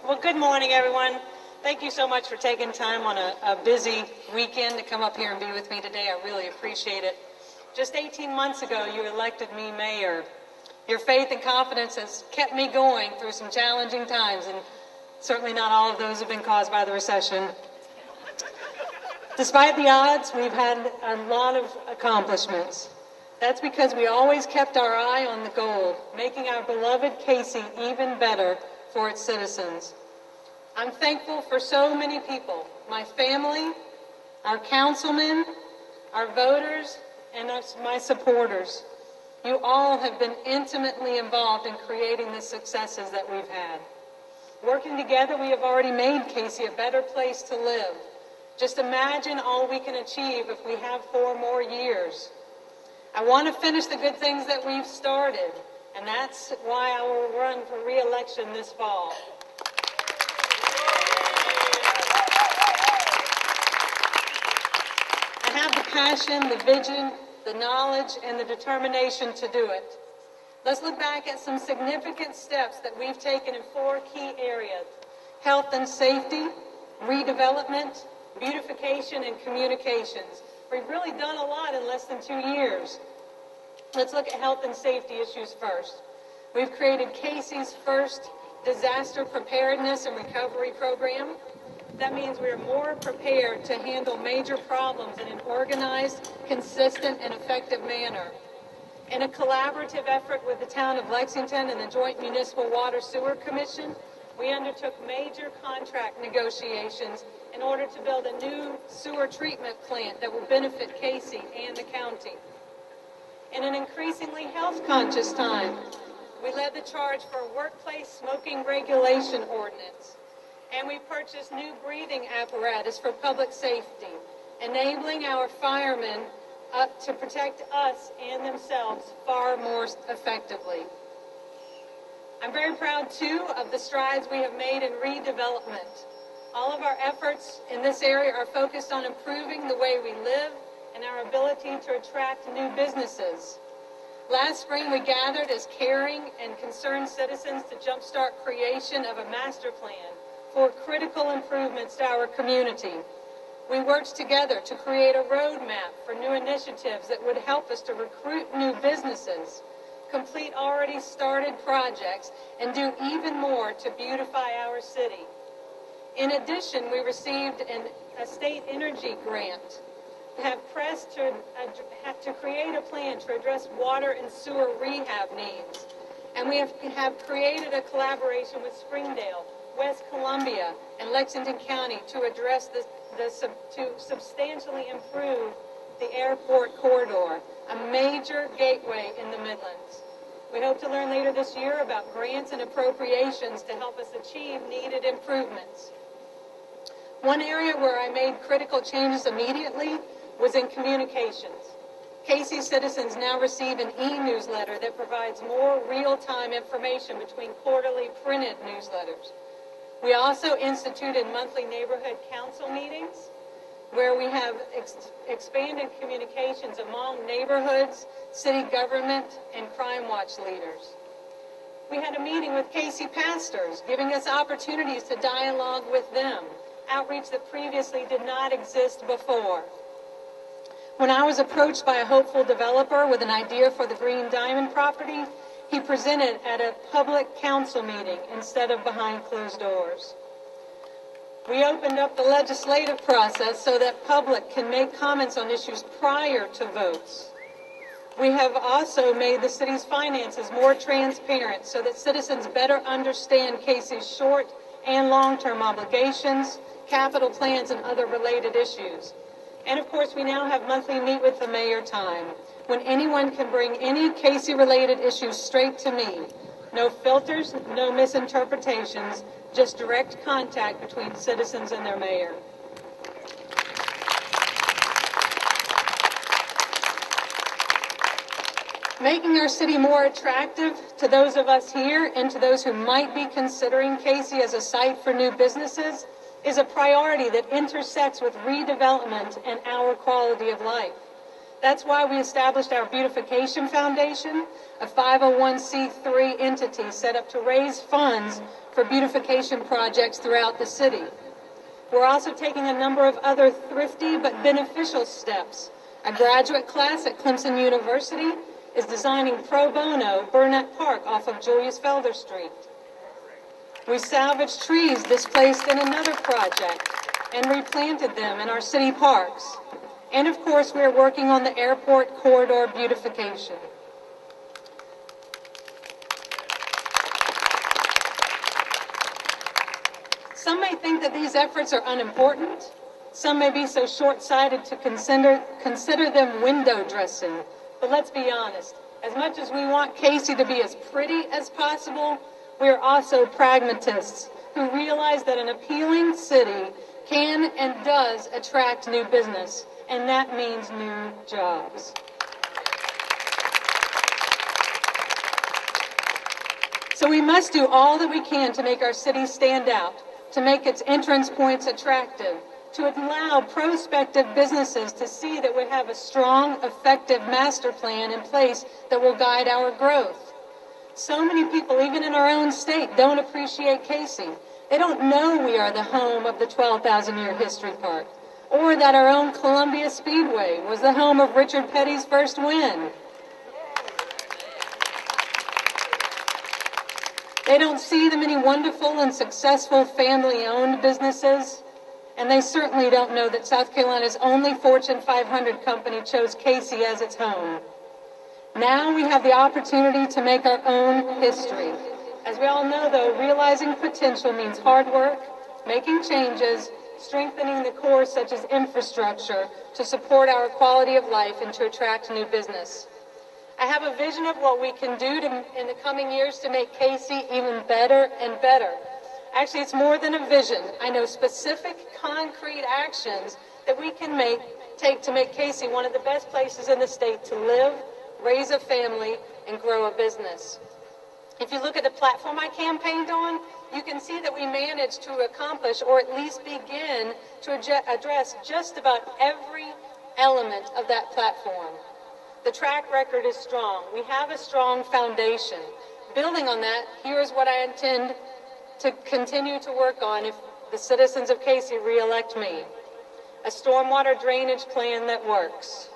Well, good morning, everyone. Thank you so much for taking time on a busy weekend to come up here and be with me today. I really appreciate it. Just 18 months ago, you elected me mayor. Your faith and confidence has kept me going through some challenging times, and certainly not all of those have been caused by the recession. Despite the odds, we've had a lot of accomplishments. That's because we always kept our eye on the goal, making our beloved Casey even better for its citizens. I'm thankful for so many people, my family, our councilmen, our voters, and my supporters. You all have been intimately involved in creating the successes that we've had. Working together, we have already made Casey a better place to live. Just imagine all we can achieve if we have 4 more years. I want to finish the good things that we've started, and that's why I will run for re-election this fall. I have the passion, the vision, the knowledge, and the determination to do it. Let's look back at some significant steps that we've taken in 4 key areas: health and safety, redevelopment, beautification, and communications. We've really done a lot in less than 2 years. Let's look at health and safety issues first. We've created Casey's first disaster preparedness and recovery program. That means we are more prepared to handle major problems in an organized, consistent, and effective manner. In a collaborative effort with the town of Lexington and the Joint Municipal Water Sewer Commission, we undertook major contract negotiations in order to build a new sewer treatment plant that will benefit Casey and the county. In an increasingly health-conscious time, we led the charge for a workplace smoking regulation ordinance, and we purchased new breathing apparatus for public safety, enabling our firemen to protect us and themselves far more effectively. I'm very proud, too, of the strides we have made in redevelopment. All of our efforts in this area are focused on improving the way we live and our ability to attract new businesses. Last spring, we gathered as caring and concerned citizens to jumpstart creation of a master plan for critical improvements to our community. We worked together to create a roadmap for new initiatives that would help us to recruit new businesses, complete already started projects, and do even more to beautify our city. In addition, we received a state energy grant, have pressed to create a plan to address water and sewer rehab needs. And we have created a collaboration with Springdale, West Columbia, and Lexington County to address to substantially improve the airport corridor, a major gateway in the Midlands. We hope to learn later this year about grants and appropriations to help us achieve needed improvements. One area where I made critical changes immediately was in communications. Casey citizens now receive an e-newsletter that provides more real-time information between quarterly printed newsletters. We also instituted monthly neighborhood council meetings where we have expanded communications among neighborhoods, city government, and Crime Watch leaders. We had a meeting with Casey pastors, giving us opportunities to dialogue with them, outreach that previously did not exist before. When I was approached by a hopeful developer with an idea for the Green Diamond property, he presented at a public council meeting instead of behind closed doors. We opened up the legislative process so that public can make comments on issues prior to votes. We have also made the city's finances more transparent so that citizens better understand Casey's short and long-term obligations, capital plans, and other related issues. And of course, we now have monthly Meet with the Mayor time, when anyone can bring any Casey-related issues straight to me. No filters, no misinterpretations, just direct contact between citizens and their mayor. Making our city more attractive to those of us here and to those who might be considering Casey as a site for new businesses is a priority that intersects with redevelopment and our quality of life. That's why we established our Beautification Foundation, a 501c3 entity set up to raise funds for beautification projects throughout the city. We're also taking a number of other thrifty but beneficial steps. A graduate class at Clemson University is designing pro bono Burnett Park off of Julius Felder Street. We salvaged trees displaced in another project and replanted them in our city parks. And of course, we're working on the airport corridor beautification. Some may think that these efforts are unimportant. Some may be so short-sighted to consider them window dressing. But let's be honest, as much as we want Casey to be as pretty as possible, we are also pragmatists who realize that an appealing city can and does attract new business, and that means new jobs. So we must do all that we can to make our city stand out, to make its entrance points attractive, to allow prospective businesses to see that we have a strong, effective master plan in place that will guide our growth. So many people, even in our own state, don't appreciate Casey. They don't know we are the home of the 12,000-year history park, or that our own Columbia Speedway was the home of Richard Petty's first win. They don't see the many wonderful and successful family-owned businesses, and they certainly don't know that South Carolina's only Fortune 500 company chose Casey as its home. Now we have the opportunity to make our own history. As we all know, though, realizing potential means hard work, making changes, strengthening the core such as infrastructure to support our quality of life and to attract new business. I have a vision of what we can do in the coming years to make Casey even better and better. Actually, it's more than a vision. I know specific, concrete actions that we can take to make Casey one of the best places in the state to live, raise a family, and grow a business. If you look at the platform I campaigned on, you can see that we managed to accomplish, or at least begin to address just about every element of that platform. The track record is strong. We have a strong foundation. Building on that, here's what I intend to continue to work on if the citizens of Casey re-elect me. A stormwater drainage plan that works.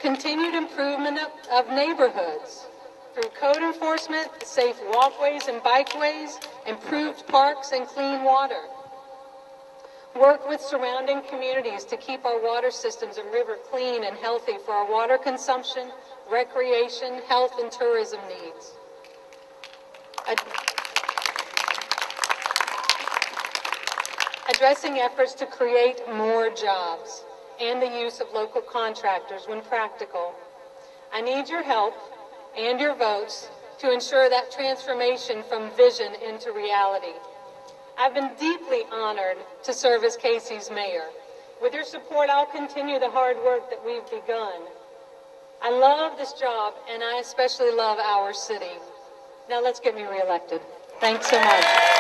Continued improvement of neighborhoods through code enforcement, safe walkways and bikeways, improved parks, and clean water. Work with surrounding communities to keep our water systems and river clean and healthy for our water consumption, recreation, health, and tourism needs. Addressing efforts to create more jobs and the use of local contractors when practical. I need your help and your votes to ensure that transformation from vision into reality. I've been deeply honored to serve as Casey's mayor. With your support, I'll continue the hard work that we've begun. I love this job, and I especially love our city. Now let's get me reelected. Thanks so much.